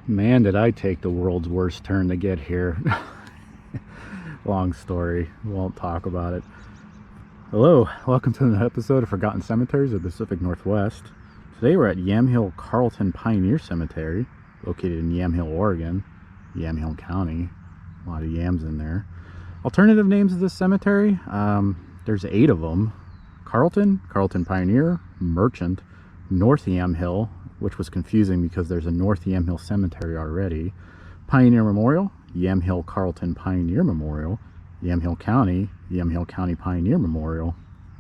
Man, did I take the world's worst turn to get here. Long story, won't talk about it. Hello, welcome to an episode of Forgotten Cemeteries of the Pacific Northwest. Today we're at Yamhill Carlton Pioneer Cemetery, located in Yamhill, Oregon, Yamhill County. A lot of yams in there. Alternative names of this cemetery, there's 8 of them. Carlton, Carlton Pioneer, Merchant, North Yamhill, which was confusing because there's a North Yamhill Cemetery already, Pioneer Memorial, Yamhill Carlton Pioneer Memorial, Yamhill County Pioneer Memorial.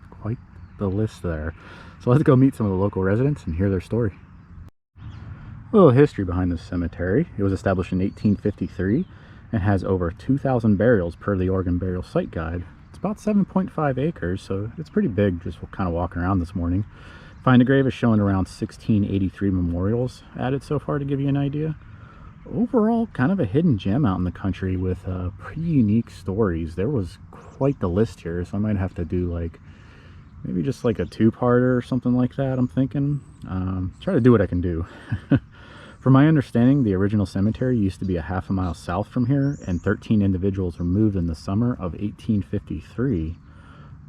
Quite the list there. So let's go meet some of the local residents and hear their story. A little history behind this cemetery. It was established in 1853 and has over 2,000 burials per the Oregon Burial Site Guide. It's about 7.5 acres, so it's pretty big, just kind of walking around this morning. Find a Grave is showing around 1683 memorials added so far to give you an idea. Overall, kind of a hidden gem out in the country with pretty unique stories. There was quite the list here, so I might have to do maybe just a 2-parter or something like that, I'm thinking. Try to do what I can do. From my understanding, the original cemetery used to be a half a mile south from here, and 13 individuals were moved in the summer of 1853.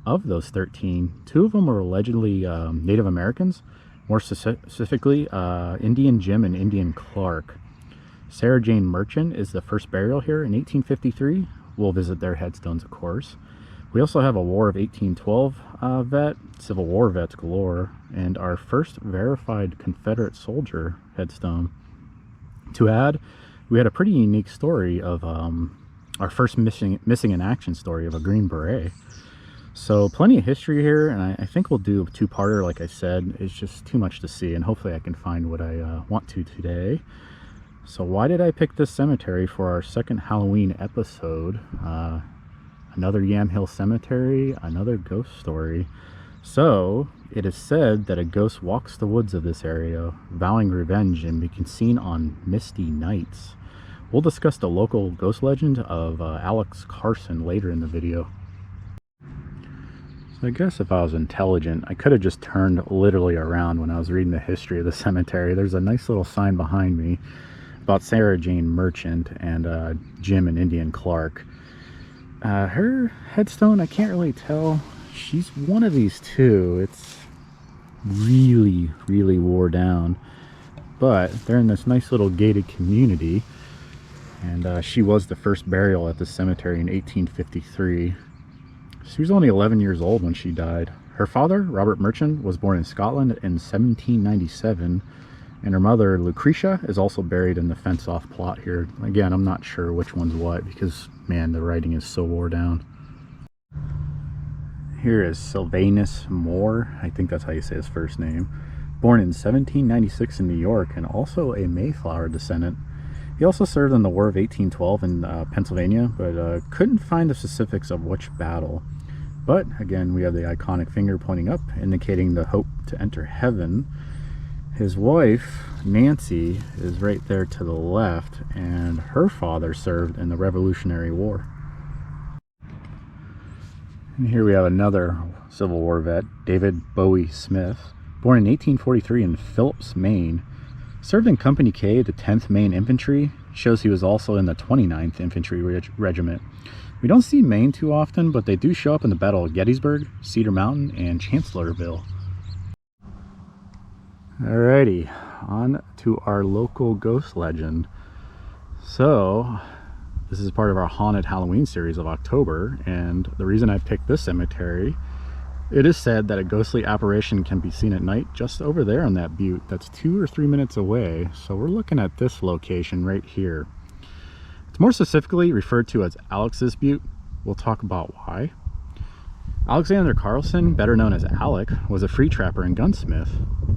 Of those 13, 2 of them were allegedly Native Americans, more specifically Indian Jim and Indian Clark. Sarah Jane Merchant is the first burial here in 1853. We'll visit their headstones, of course. We also have a War of 1812 vet, Civil War vets galore, and our first verified Confederate soldier headstone. To add, we had a pretty unique story of our first missing in action story of a Green Beret. So plenty of history here, and I think we'll do a 2-parter. Like I said, it's just too much to see, and hopefully I can find what I want to today. So why did I pick this cemetery for our second Halloween episode? Another Yamhill Cemetery, another ghost story. So it is said that a ghost walks the woods of this area, vowing revenge, and can be seen on misty nights. We'll discuss the local ghost legend of Alexander Carson later in the video. I guess if I was intelligent, I could have just turned literally around when I was reading the history of the cemetery. There's a nice little sign behind me about Sarah Jane Merchant and Jim and Indian Clark. Her headstone, I can't really tell. She's one of these 2. It's really, really wore down. But they're in this nice little gated community. And she was the first burial at the cemetery in 1853. She was only 11 years old when she died. Her father, Robert Merchant, was born in Scotland in 1797, and her mother, Lucretia, is also buried in the fence-off plot here. Again, I'm not sure which one's what because, man, the writing is so wore down. Here is Sylvanus Moore. I think that's how you say his first name. Born in 1796 in New York and also a Mayflower descendant. He also served in the War of 1812 in Pennsylvania, but couldn't find the specifics of which battle. But again, we have the iconic finger pointing up, indicating the hope to enter heaven. His wife, Nancy, is right there to the left, and her father served in the Revolutionary War. And here we have another Civil War vet, David Bowie Smith, born in 1843 in Phillips, Maine. Served in Company K, the 10th Maine Infantry. Shows he was also in the 29th Infantry Regiment. We don't see Maine too often, but they do show up in the Battle of Gettysburg, Cedar Mountain, and Chancellorsville. Alrighty, on to our local ghost legend. So, this is part of our Haunted Halloween series of October, and the reason I picked this cemetery, it is said that a ghostly apparition can be seen at night just over there on that butte. That's 2 or 3 minutes away. So we're looking at this location right here. It's more specifically referred to as Alex's Butte. We'll talk about why. Alexander Carson, better known as Alec, was a free trapper and gunsmith.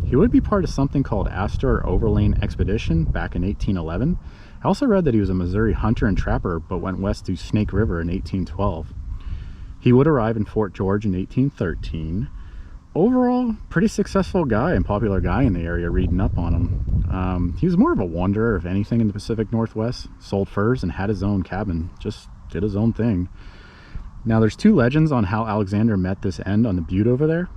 He would be part of something called Astor or Overland Expedition back in 1811. I also read that he was a Missouri hunter and trapper, but went west to Snake River in 1812. He would arrive in Fort George in 1813. Overall, pretty successful guy and popular guy in the area, reading up on him. He was more of a wanderer, if anything, in the Pacific Northwest. Sold furs and had his own cabin. Just did his own thing. Now, there's 2 legends on how Alexander met this end on the butte over there.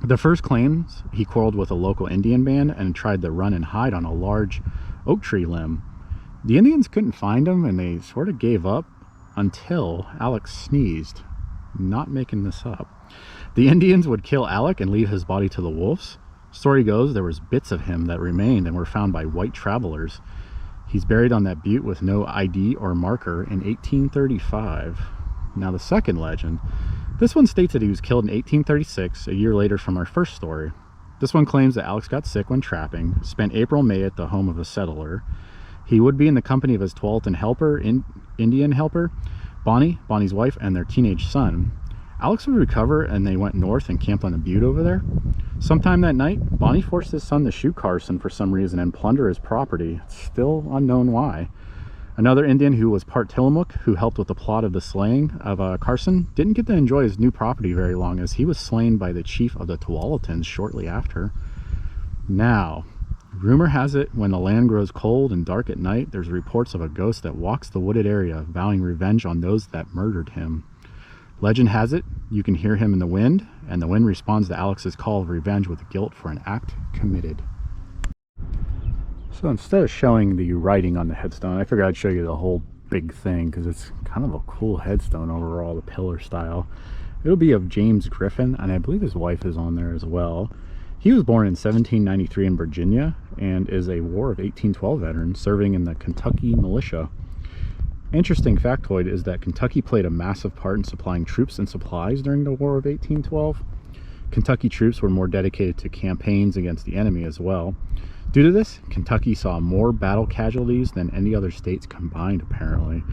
The first claims he quarreled with a local Indian band and tried to run and hide on a large oak tree limb. The Indians couldn't find him, and they sort of gave up until Alex sneezed. Not making this up. The Indians would kill Alec and leave his body to the wolves. Story goes there was bits of him that remained and were found by white travelers. He's buried on that butte with no ID or marker in 1835. Now the second legend. This one states that he was killed in 1836, a year later from our first story. This one claims that Alex got sick when trapping, spent April, May at the home of a settler. He would be in the company of his Tualatin helper, Indian helper, Bonnie's wife, and their teenage son. Alex would recover, and they went north and camped on the butte over there. Sometime that night, Bonnie forced his son to shoot Carson for some reason and plunder his property. It's still unknown why. Another Indian who was part Tillamook, who helped with the plot of the slaying of Carson, didn't get to enjoy his new property very long, as he was slain by the chief of the Tualatins shortly after. Now, rumor has it, when the land grows cold and dark at night, there's reports of a ghost that walks the wooded area, vowing revenge on those that murdered him. Legend has it, you can hear him in the wind, and the wind responds to Alex's call of revenge with guilt for an act committed. So instead of showing the writing on the headstone, I figured I'd show you the whole big thing, because it's kind of a cool headstone overall, the pillar style. It'll be of James Griffin, and I believe his wife is on there as well. He was born in 1793 in Virginia, and is a War of 1812 veteran, serving in the Kentucky militia. Interesting factoid is that Kentucky played a massive part in supplying troops and supplies during the War of 1812. Kentucky troops were more dedicated to campaigns against the enemy as well. Due to this, Kentucky saw more battle casualties than any other states combined, apparently.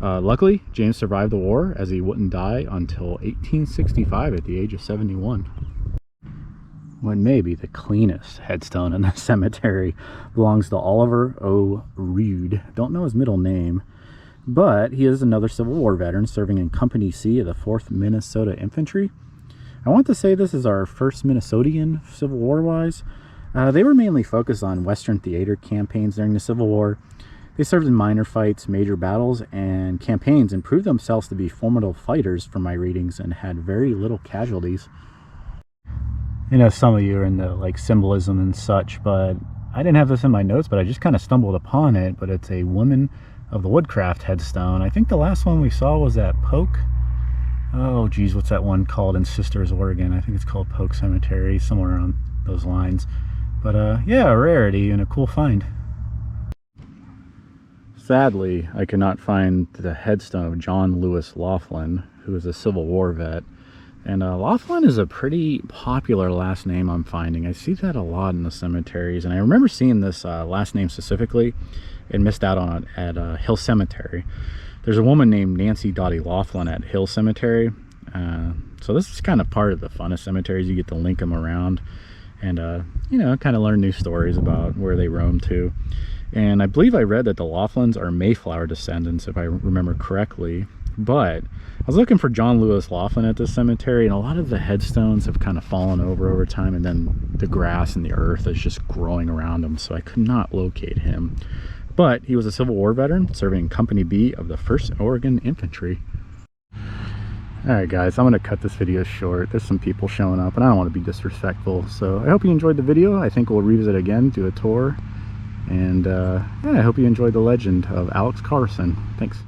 Luckily, James survived the war, as he wouldn't die until 1865 at the age of 71. What may be the cleanest headstone in the cemetery belongs to Oliver O. Reed. Don't know his middle name, but he is another Civil War veteran serving in Company C of the 4th Minnesota Infantry. I want to say this is our first Minnesotan Civil War-wise. They were mainly focused on Western theater campaigns during the Civil War. They served in minor fights, major battles, and campaigns, and proved themselves to be formidable fighters from my readings, and had very little casualties. You know, some of you are into like symbolism and such, but I didn't have this in my notes, but I just kind of stumbled upon it. But it's a woman of the Woodcraft headstone. I think the last one we saw was at Polk. Oh geez, what's that one called in Sisters, Oregon? I think it's called Polk Cemetery, somewhere around those lines. But yeah, a rarity and a cool find. Sadly, I could not find the headstone of John Lewis Laughlin, who is a Civil War vet. And Laughlin is a pretty popular last name I'm finding. I see that a lot in the cemeteries, and I remember seeing this last name specifically and missed out on it at Hill Cemetery. There's a woman named Nancy Dottie Laughlin at Hill Cemetery. So this is kind of part of the fun of cemeteries. You get to link them around and, you know, kind of learn new stories about where they roam to. And I believe I read that the Laughlins are Mayflower descendants, if I remember correctly. But I was looking for John Lewis Laughlin at this cemetery, and a lot of the headstones have kind of fallen over time, and then the grass and the earth is just growing around them, so I could not locate him. But he was a Civil War veteran serving in Company B of the 1st Oregon Infantry. Alright guys, I'm going to cut this video short. There's some people showing up, and I don't want to be disrespectful, so I hope you enjoyed the video. I think we'll revisit it again, do a tour, and yeah, I hope you enjoyed the legend of Alex Carson. Thanks.